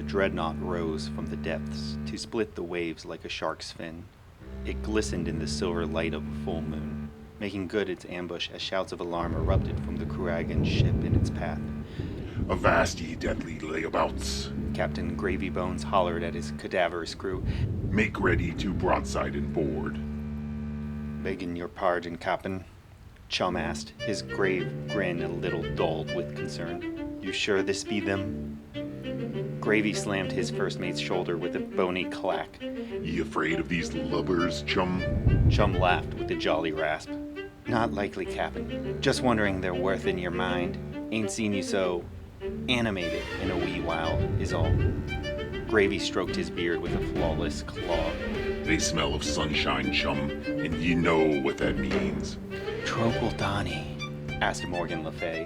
of Dreadnought rose from the depths to split the waves like a shark's fin. It glistened in the silver light of a full moon, making good its ambush as shouts of alarm erupted from the Kuragan ship in its path. "Avast ye deadly layabouts!" Captain Gravy Bones hollered at his cadaverous crew. "Make ready to broadside and board." "Begging your pardon, Captain," Chum asked, his grave grin a little dulled with concern. "You sure this be them?" Gravy slammed his first mate's shoulder with a bony clack. "Ye afraid of these lubbers, chum?" Chum laughed with a jolly rasp. "Not likely, Captain. Just wondering their worth in your mind. Ain't seen you so animated in a wee while, is all." Gravy stroked his beard with a flawless claw. "They smell of sunshine, chum, and ye know what that means." "Trōpal-Dhani?" asked Morgan Le Fay,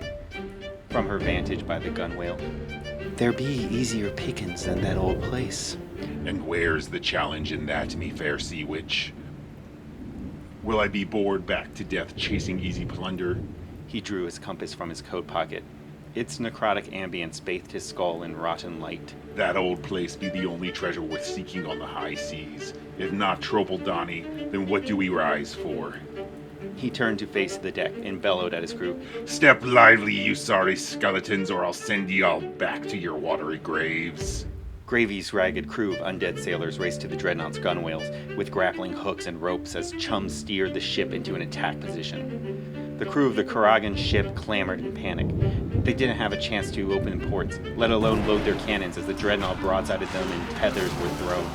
from her vantage by the gunwale. "There be easier pickings than that old place." "And where's the challenge in that, me fair sea witch? Will I be bored back to death chasing easy plunder?" He drew his compass from his coat pocket. Its necrotic ambience bathed his skull in rotten light. "That old place be the only treasure worth seeking on the high seas. If not Trōpal-Dhani, then what do we rise for?" He turned to face the deck and bellowed at his crew. "Step lively, you sorry skeletons, or I'll send ye all back to your watery graves." Gravy's ragged crew of undead sailors raced to the Dreadnought's gunwales with grappling hooks and ropes as Chum steered the ship into an attack position. The crew of the Kuragan ship clamored in panic. They didn't have a chance to open ports, let alone load their cannons as the Dreadnought broadsided them and tethers were thrown.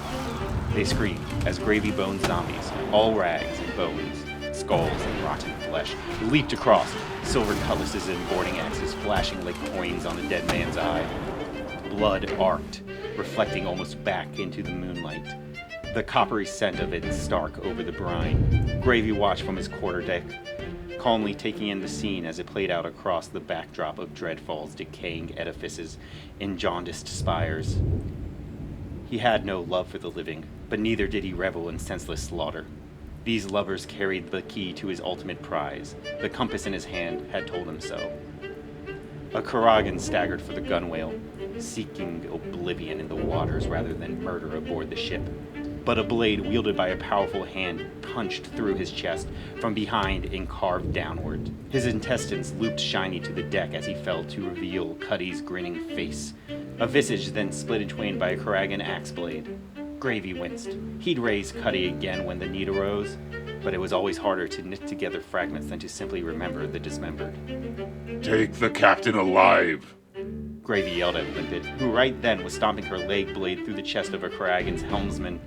They screamed as Gravy Bones zombies, all rags and bones, skulls and rotten flesh, leaped across, silver cutlasses and boarding axes flashing like coins on a dead man's eye. Blood arced, reflecting almost back into the moonlight, the coppery scent of it stark over the brine. Gravy watched from his quarterdeck, calmly taking in the scene as it played out across the backdrop of Dreadfall's decaying edifices and jaundiced spires. He had no love for the living, but neither did he revel in senseless slaughter. These lovers carried the key to his ultimate prize. The compass in his hand had told him so. A Kuragan staggered for the gunwale, seeking oblivion in the waters rather than murder aboard the ship. But a blade wielded by a powerful hand punched through his chest from behind and carved downward. His intestines looped shiny to the deck as he fell to reveal Cuddy's grinning face. A visage then split in twain by a Kuragan axe blade. Gravy winced. He'd raise Cuddy again when the need arose, but it was always harder to knit together fragments than to simply remember the dismembered. "Take the captain alive!" Gravy yelled at Limpet, who right then was stomping her leg blade through the chest of a Kuragan's helmsman.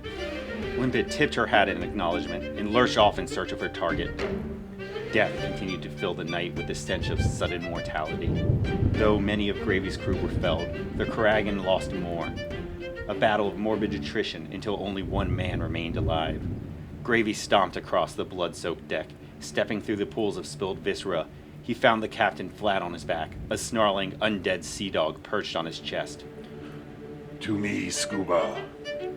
Limpet tipped her hat in acknowledgement and lurched off in search of her target. Death continued to fill the night with the stench of sudden mortality. Though many of Gravy's crew were felled, the Kuragan lost more. A battle of morbid attrition until only one man remained alive. Gravy stomped across the blood-soaked deck. Stepping through the pools of spilled viscera, he found the captain flat on his back, a snarling, undead sea dog perched on his chest. "To me, Scuba,"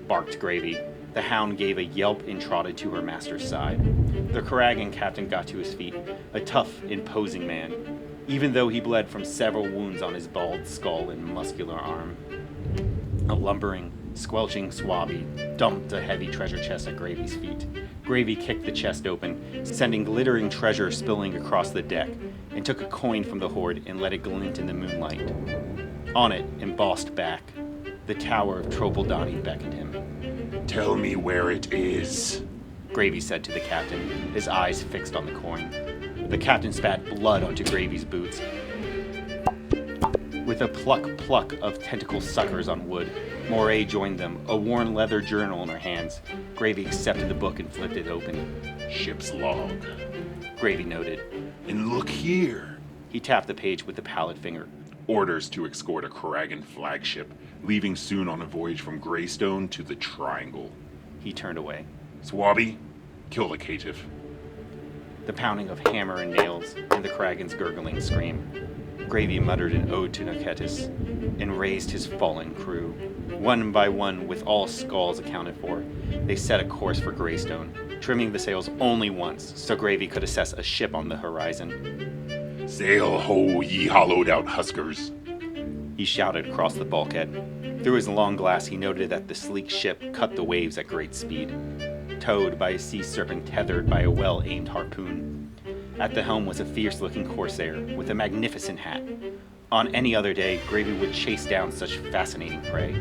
barked Gravy. The hound gave a yelp and trotted to her master's side. The Kuragan captain got to his feet, a tough, imposing man, even though he bled from several wounds on his bald skull and muscular arm. A lumbering, squelching swabby dumped a heavy treasure chest at Gravy's feet. Gravy kicked the chest open, sending glittering treasure spilling across the deck, and took a coin from the hoard and let it glint in the moonlight. On it, embossed back, the tower of Trōpal-Dhani beckoned him. "Tell me where it is," Gravy said to the captain, his eyes fixed on the coin. The captain spat blood onto Gravy's boots. With a pluck of tentacle suckers on wood, Moray joined them, a worn leather journal in her hands. Gravy accepted the book and flipped it open. "Ship's log," Gravy noted. "And look here." He tapped the page with the pallid finger. "Orders to escort a Kuragan flagship, leaving soon on a voyage from Greystone to the Triangle." He turned away. "Swabby, kill the caitiff." The pounding of hammer and nails, and the Kuragan's gurgling scream. Gravy muttered an ode to Narcetus, and raised his fallen crew. One by one, with all skulls accounted for, they set a course for Greystone, trimming the sails only once, so Gravy could assess a ship on the horizon. "Sail ho, ye hollowed-out huskers!" He shouted across the bulkhead. Through his long glass, he noted that the sleek ship cut the waves at great speed, towed by a sea serpent tethered by a well-aimed harpoon. At the helm was a fierce-looking corsair with a magnificent hat. On any other day, Gravy would chase down such fascinating prey.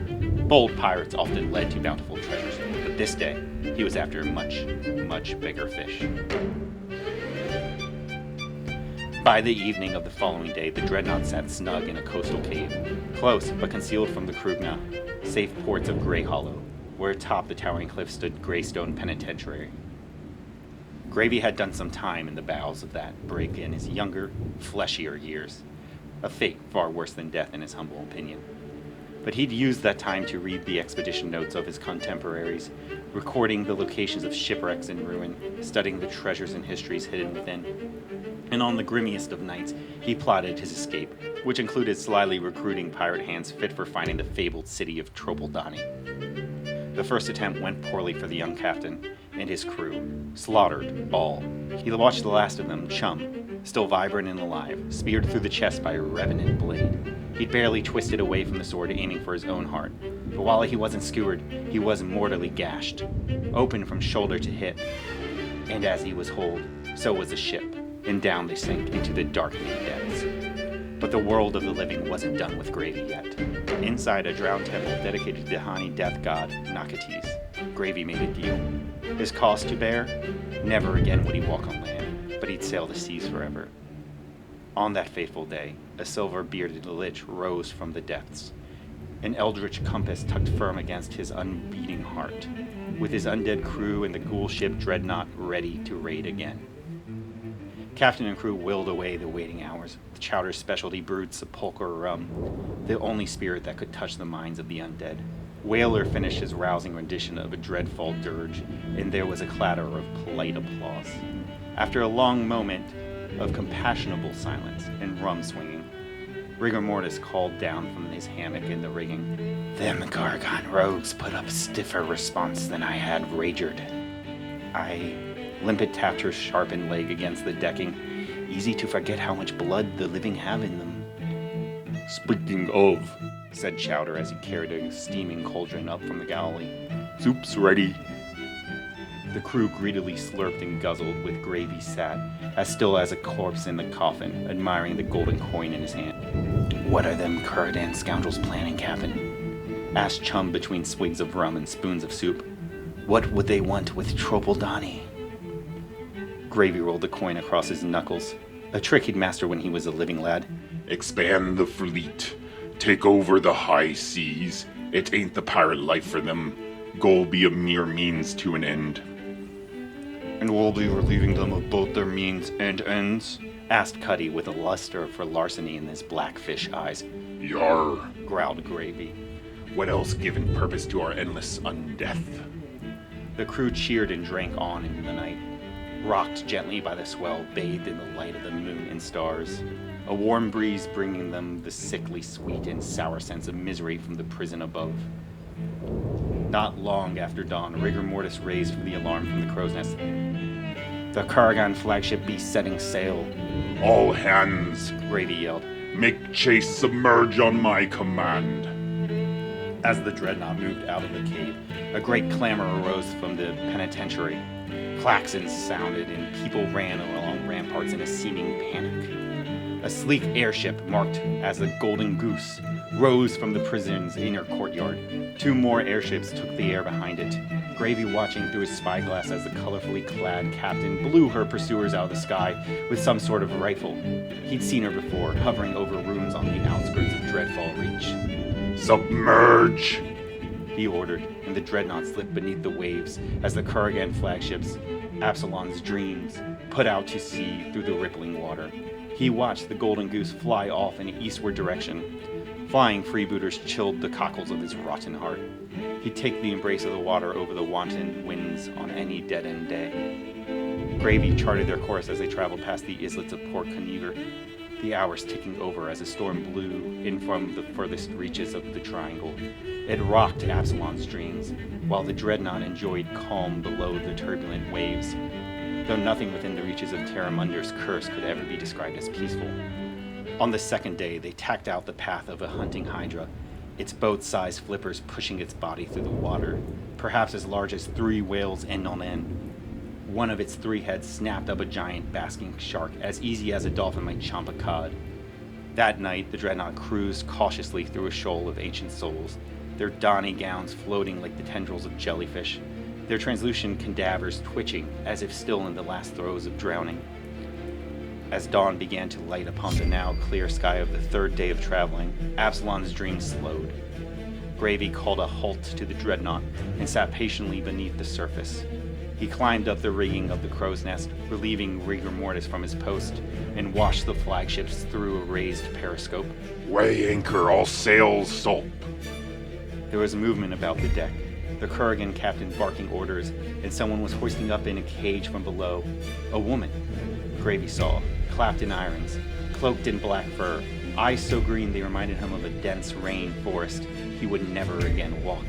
Bold pirates often led to bountiful treasures, but this day, he was after much, much bigger fish. By the evening of the following day, the Dreadnought sat snug in a coastal cave, close but concealed from the Krugna, safe ports of Grey Hollow, where atop the towering cliff stood Greystone Penitentiary. Gravy had done some time in the bowels of that brig in his younger, fleshier years, a fate far worse than death in his humble opinion. But he'd used that time to read the expedition notes of his contemporaries, recording the locations of shipwrecks in ruin, studying the treasures and histories hidden within. And on the grimmiest of nights, he plotted his escape, which included slyly recruiting pirate hands fit for finding the fabled city of Trōpal-Dhani. The first attempt went poorly for the young captain and his crew, slaughtered all. He watched the last of them, Chum, still vibrant and alive, speared through the chest by a revenant blade. He'd barely twisted away from the sword, aiming for his own heart. But while he wasn't skewered, he was mortally gashed, open from shoulder to hip. And as he was holed, so was the ship, and down they sank into the darkening depths. But the world of the living wasn't done with Gravy yet. Inside a drowned temple dedicated to the Dhani death god, Nakatis, Gravy made a deal. His cost to bear? Never again would he walk on land, but he'd sail the seas forever. On that fateful day, a silver-bearded lich rose from the depths, an eldritch compass tucked firm against his unbeating heart, with his undead crew and the ghoul ship Dreadnought ready to raid again. Captain and crew willed away the waiting hours, with Chowder's specialty brewed sepulchre rum, the only spirit that could touch the minds of the undead. Whaler finished his rousing rendition of a dreadful dirge, and there was a clatter of polite applause. After a long moment of compassionable silence and rum swinging, Rigor Mortis called down from his hammock in the rigging. Them Gargon rogues put up stiffer response than I had wagered. Limpet tapped her sharpened leg against the decking. Easy to forget how much blood the living have in them. Speaking of, said Chowder as he carried a steaming cauldron up from the galley. soup's ready. The crew greedily slurped and guzzled, with Gravy sat, as still as a corpse in the coffin, admiring the golden coin in his hand. What are them Kurdan scoundrels planning, Captain? Asked Chum between swigs of rum and spoons of soup. What would they want with Trōpal-Dhani? Gravy rolled the coin across his knuckles, a trick he'd mastered when he was a living lad. Expand the fleet. Take over the high seas. It ain't the pirate life for them. Goal be a mere means to an end. And we'll be relieving them of both their means and ends? Asked Cuddy with a luster for larceny in his blackfish eyes. Yar, growled Gravy. What else given purpose to our endless undeath? The crew cheered and drank on into the night, rocked gently by the swell, bathed in the light of the moon and stars, a warm breeze bringing them the sickly sweet and sour sense of misery from the prison above. Not long after dawn, Rigor Mortis raised for the alarm from the crow's nest. The Karagan flagship be setting sail. All hands, Gravy yelled. Make chase submerge on my command. As the Dreadnought moved out of the cave, a great clamor arose from the penitentiary. Klaxons sounded and people ran along ramparts in a seeming panic. A sleek airship marked as the Golden Goose rose from the prison's inner courtyard. Two more airships took the air behind it, Gravy watching through his spyglass as the colorfully clad captain blew her pursuers out of the sky with some sort of rifle. He'd seen her before, hovering over ruins on the outskirts of Dreadfall Reach. Submerge! He ordered, and the Dreadnought slipped beneath the waves as the Karagan flagships, Absalon's Dreams, put out to sea through the rippling water. He watched the Golden Goose fly off in an eastward direction. Flying freebooters chilled the cockles of his rotten heart. He'd take the embrace of the water over the wanton winds on any dead-end day. Gravy charted their course as they traveled past the islets of Port Conever, the hours ticking over as a storm blew in from the furthest reaches of the triangle. It rocked Absalon's Dreams, while the Dreadnought enjoyed calm below the turbulent waves, though nothing within the reaches of Terramunder's curse could ever be described as peaceful. On the second day, they tacked out the path of a hunting hydra, its boat-sized flippers pushing its body through the water, perhaps as large as 3 whales end on end. One of its 3 heads snapped up a giant basking shark as easy as a dolphin might chomp a cod. That night, the Dreadnought cruised cautiously through a shoal of ancient souls, their Dhani gowns floating like the tendrils of jellyfish, their translucent cadavers twitching as if still in the last throes of drowning. As dawn began to light upon the now clear sky of the 3rd day of traveling, Absalon's dream slowed. Gravy called a halt to the Dreadnought and sat patiently beneath the surface. He climbed up the rigging of the crow's nest, relieving rigor mortis from his post, and watched the flagships through a raised periscope. Weigh anchor, all sails, salt. There was movement about the deck, the Kurgan captain barking orders, and someone was hoisting up in a cage from below. A woman, Gravy saw, clapped in irons, cloaked in black fur, eyes so green they reminded him of a dense rain forest he would never again walk.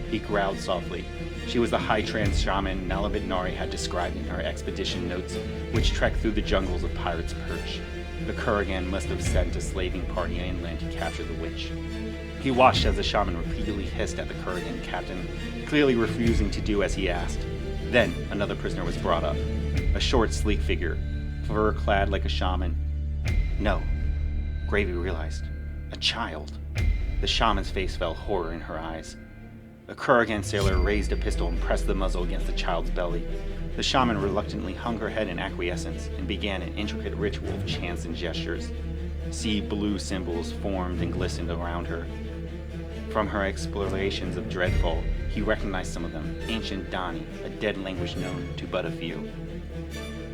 He growled softly. She was the high trance shaman Nalabit Nari had described in her expedition notes, which trekked through the jungles of Pirate's Perch. The Kurgan must have sent a slaving party inland to capture the witch. He watched as the shaman repeatedly hissed at the Kurgan captain, clearly refusing to do as he asked. Then another prisoner was brought up. A short, sleek figure, fur-clad like a shaman. No, Gravy realized. A child. The shaman's face fell, horror in her eyes. A Kurgan sailor raised a pistol and pressed the muzzle against the child's belly. The shaman reluctantly hung her head in acquiescence and began an intricate ritual of chants and gestures. Sea blue symbols formed and glistened around her. From her explorations of Dreadfall, he recognized some of them, ancient Dhani, a dead language known to but a few.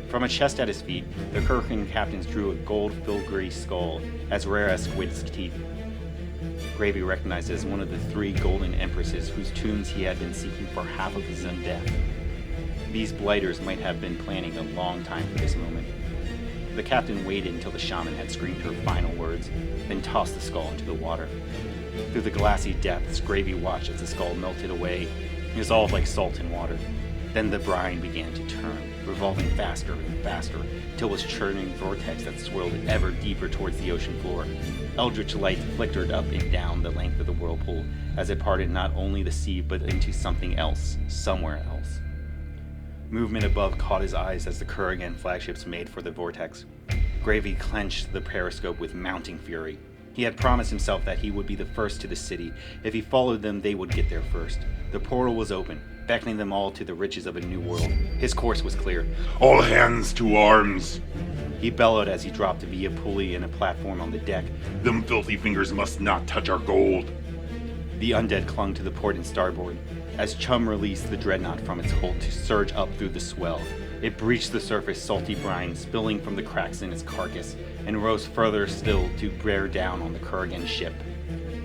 From a chest at his feet, the Kurgan captains drew a gold filigree skull, as rare as squid's teeth. Gravy recognized as one of the 3 golden empresses whose tombs he had been seeking for half of his own death. These blighters might have been planning a long time for this moment. The captain waited until the shaman had screamed her final words, then tossed the skull into the water. Through the glassy depths, Gravy watched as the skull melted away, dissolved like salt in water. Then the brine began to turn, revolving faster and faster, till it was churning vortex that swirled ever deeper towards the ocean floor. Eldritch light flickered up and down the length of the whirlpool, as it parted not only the sea but into something else, somewhere else. Movement above caught his eyes as the Kurgan flagships made for the vortex. Gravy clenched the periscope with mounting fury. He had promised himself that he would be the first to the city. If he followed them, they would get there first. The portal was open, beckoning them all to the riches of a new world. His course was clear. All hands to arms. He bellowed as he dropped via pulley and a platform on the deck. Them filthy fingers must not touch our gold. The undead clung to the port and starboard. As Chum released the Dreadnought from its hold to surge up through the swell, it breached the surface salty brine spilling from the cracks in its carcass, and rose further still to bear down on the Kurgan ship.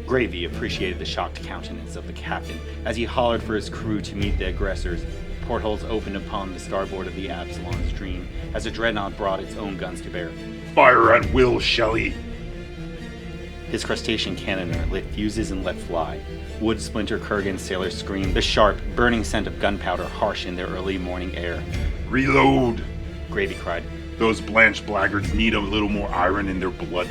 Gravy appreciated the shocked countenance of the captain as he hollered for his crew to meet the aggressors. Portholes opened upon the starboard of the Absalon's Dream as the Dreadnought brought its own guns to bear. Fire at will, Shelley. His crustacean cannoner lit fuses and let fly. Wood splinter Kurgan sailors screamed, the sharp, burning scent of gunpowder harsh in their early morning air. Reload! Gravy cried. Those blanched blackguards need a little more iron in their blood.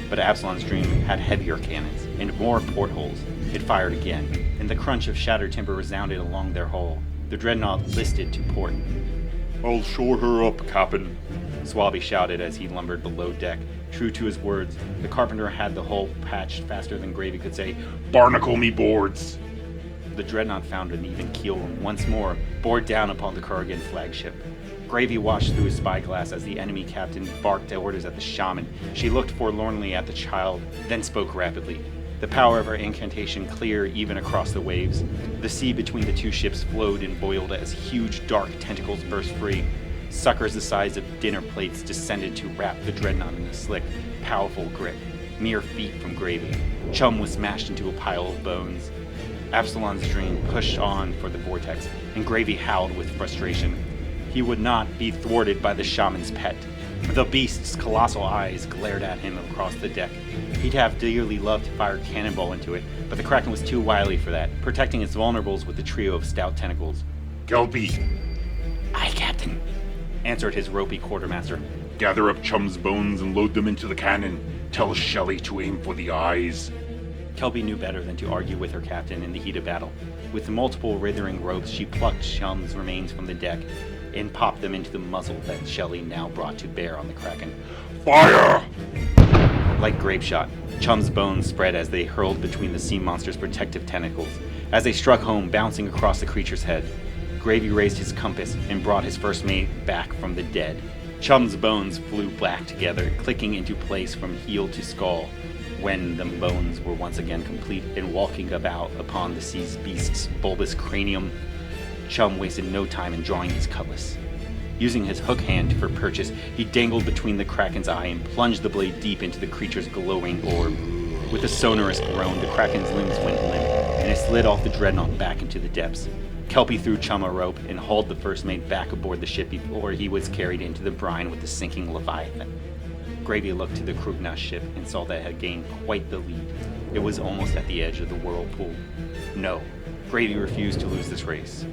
But Absalon's Dream had heavier cannons and more portholes. It fired again, and the crunch of shattered timber resounded along their hull. The Dreadnought listed to port. I'll shore her up, Captain, Swabby shouted as he lumbered below deck. True to his words, the carpenter had the hull patched faster than Gravy could say, Barnacle me boards. The Dreadnought found an even keel and once more bore down upon the Kurgan flagship. Gravy watched through his spyglass as the enemy captain barked orders at the shaman. She looked forlornly at the child, then spoke rapidly. The power of her incantation clear even across the waves. The sea between the 2 ships flowed and boiled as huge dark tentacles burst free. Suckers the size of dinner plates descended to wrap the Dreadnought in a slick, powerful grip, mere feet from Gravy. Chum was smashed into a pile of bones. Absalon's Dream pushed on for the vortex, and Gravy howled with frustration. He would not be thwarted by the shaman's pet. The beast's colossal eyes glared at him across the deck. He'd have dearly loved to fire a cannonball into it, but the Kraken was too wily for that, protecting its vulnerables with a trio of stout tentacles. Kelpie! Aye, Captain, answered his ropey quartermaster. Gather up Chum's bones and load them into the cannon. Tell Shelley to aim for the eyes. Kelpie knew better than to argue with her captain in the heat of battle. With multiple writhing ropes, she plucked Chum's remains from the deck and popped them into the muzzle that Shelley now brought to bear on the Kraken. Fire! Like grape shot, Chum's bones spread as they hurled between the sea monster's protective tentacles. As they struck home, bouncing across the creature's head, Gravy raised his compass and brought his first mate back from the dead. Chum's bones flew back together, clicking into place from heel to skull. When the bones were once again complete and walking about upon the sea beast's bulbous cranium, Chum wasted no time in drawing his cutlass. Using his hook hand for purchase, he dangled between the Kraken's eye and plunged the blade deep into the creature's glowing orb. With a sonorous groan, the Kraken's limbs went limp, and it slid off the Dreadnought back into the depths. Kelpie threw Chum a rope and hauled the first mate back aboard the ship before he was carried into the brine with the sinking Leviathan. Gravy looked to the Krugna's ship and saw that it had gained quite the lead. It was almost at the edge of the whirlpool. No, Gravy refused to lose this race.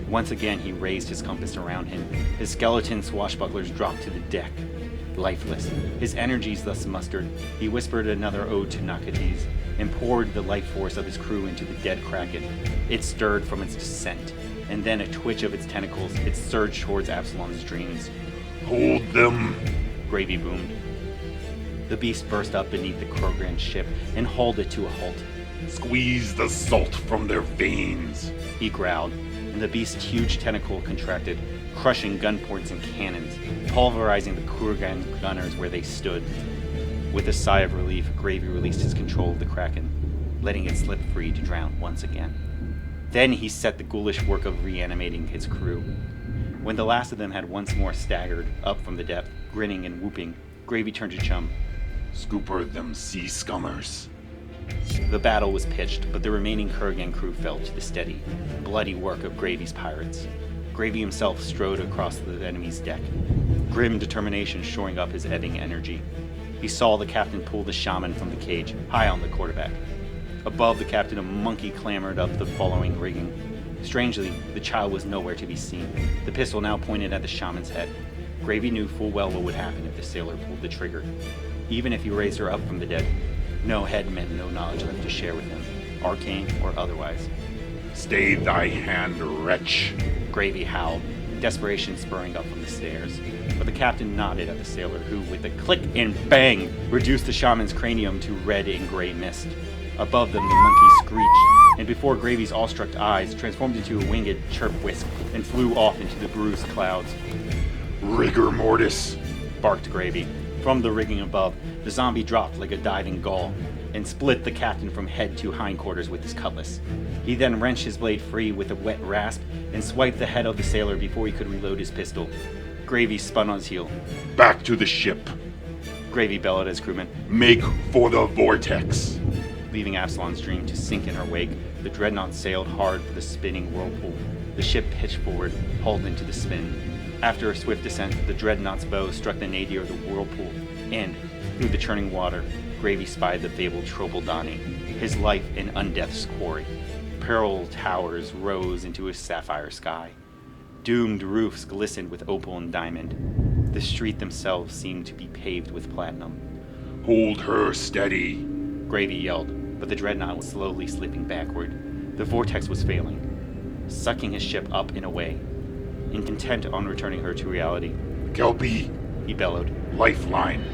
Once again, he raised his compass around him. His skeleton swashbucklers dropped to the deck, lifeless. His energies thus mustered, he whispered another ode to Nakates and poured the life force of his crew into the dead Kraken. It stirred from its descent, and then a twitch of its tentacles, it surged towards Absalom's dreams. Hold them! Gravy boomed. The beast burst up beneath the Krogan ship and hauled it to a halt. Squeeze the salt from their veins! He growled, and the beast's huge tentacle contracted, crushing gun ports and cannons, pulverizing the Krogan gunners where they stood. With a sigh of relief, Gravy released his control of the Kraken, letting it slip free to drown once again. Then he set the ghoulish work of reanimating his crew. When the last of them had once more staggered up from the depth, grinning and whooping, Gravy turned to Chum. Scooper them sea scummers. The battle was pitched, but the remaining Kurgan crew fell to the steady, bloody work of Gravy's pirates. Gravy himself strode across the enemy's deck, grim determination shoring up his ebbing energy. He saw the captain pull the shaman from the cage, high on the quarterback. Above the captain, a monkey clambered up the following rigging. Strangely, the child was nowhere to be seen, the pistol now pointed at the shaman's head. Gravy knew full well what would happen if the sailor pulled the trigger. Even if he raised her up from the dead, no head meant no knowledge left to share with him, arcane or otherwise. Stay thy hand, wretch! Gravy howled, desperation spurring up from the stairs. But the captain nodded at the sailor, who, with a click and bang, reduced the shaman's cranium to red and gray mist. Above them, the monkey screeched, and before Gravy's awestruck eyes, transformed into a winged chirp whisk and flew off into the bruised clouds. Rigor mortis! Barked Gravy. From the rigging above, the zombie dropped like a diving gull and split the captain from head to hindquarters with his cutlass. He then wrenched his blade free with a wet rasp and swiped the head of the sailor before he could reload his pistol. Gravy spun on his heel. Back to the ship! Gravy bellowed at his crewmen. Make for the vortex! Leaving Absalom's dream to sink in her wake, the Dreadnought sailed hard for the spinning whirlpool. The ship pitched forward, hauled into the spin. After a swift descent, the Dreadnought's bow struck the nadir of the whirlpool, and, through the churning water, Gravy spied the fabled Trōpal-Dhani, his life and undeath's quarry. Pearl towers rose into a sapphire sky. Doomed roofs glistened with opal and diamond. The street themselves seemed to be paved with platinum. Hold her steady! Gravy yelled, but the Dreadnought was slowly slipping backward. The vortex was failing, sucking his ship up and away. Intent on returning her to reality, Kelpie! He bellowed. Lifeline!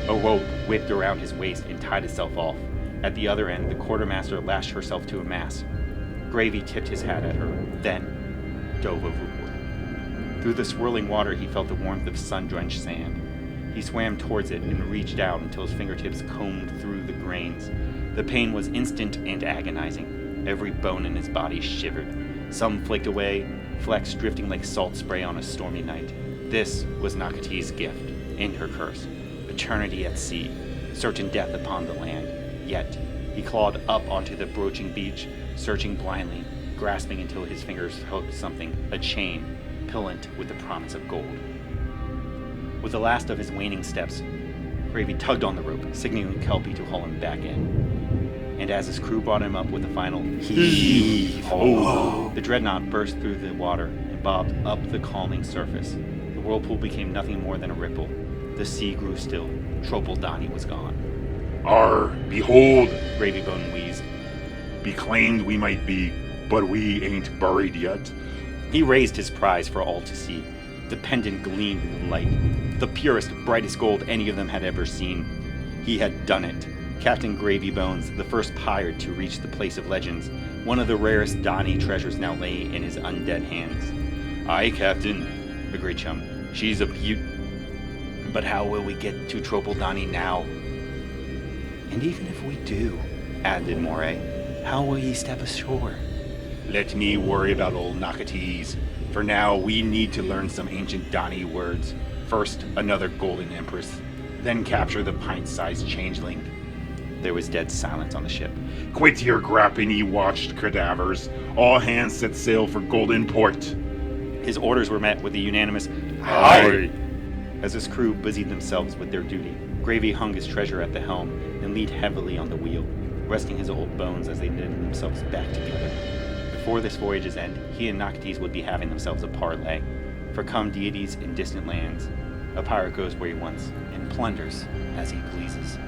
A rope whipped around his waist and tied itself off. At the other end, the quartermaster lashed herself to a mast. Gravy tipped his hat at her, then dove overboard. Through the swirling water, he felt the warmth of sun-drenched sand. He swam towards it and reached out until his fingertips combed through the grains. The pain was instant and agonizing. Every bone in his body shivered. Some flaked away, flecks drifting like salt spray on a stormy night. This was Nakate's gift, and her curse. Eternity at sea, certain death upon the land. Yet, he clawed up onto the broaching beach, searching blindly, grasping until his fingers hooked something, a chain, pillant with the promise of gold. With the last of his waning steps, Gravy tugged on the rope, signaling Kelpie to haul him back in. And as his crew brought him up with a final heave-ho, the Dreadnought burst through the water and bobbed up the calming surface. The whirlpool became nothing more than a ripple. The sea grew still. Trōpal-Dhani was gone. Behold, Gravybone wheezed. Beclaimed we might be, but we ain't buried yet. He raised his prize for all to see. The pendant gleamed in the light, the purest, brightest gold any of them had ever seen. He had done it. Captain Gravybones, the first pirate to reach the Place of Legends, one of the rarest Dhani treasures now lay in his undead hands. Aye, Captain, agreed Chum. She's a beaut. But how will we get to Trōpal-Dhani now? And even if we do, added Moray, how will ye step ashore? Let me worry about old Nakates. For now, we need to learn some ancient Dhani words. First, another golden empress. Then capture the pint-sized changeling. There was dead silence on the ship. Quit your grapping, ye watched cadavers. All hands set sail for Golden Port. His orders were met with a unanimous Aye. As his crew busied themselves with their duty, Gravy hung his treasure at the helm and leaned heavily on the wheel, resting his old bones as they knitted themselves back together. Before this voyage's end, he and Nakates would be having themselves a parlay. For come deities in distant lands, a pirate goes where he wants and plunders as he pleases.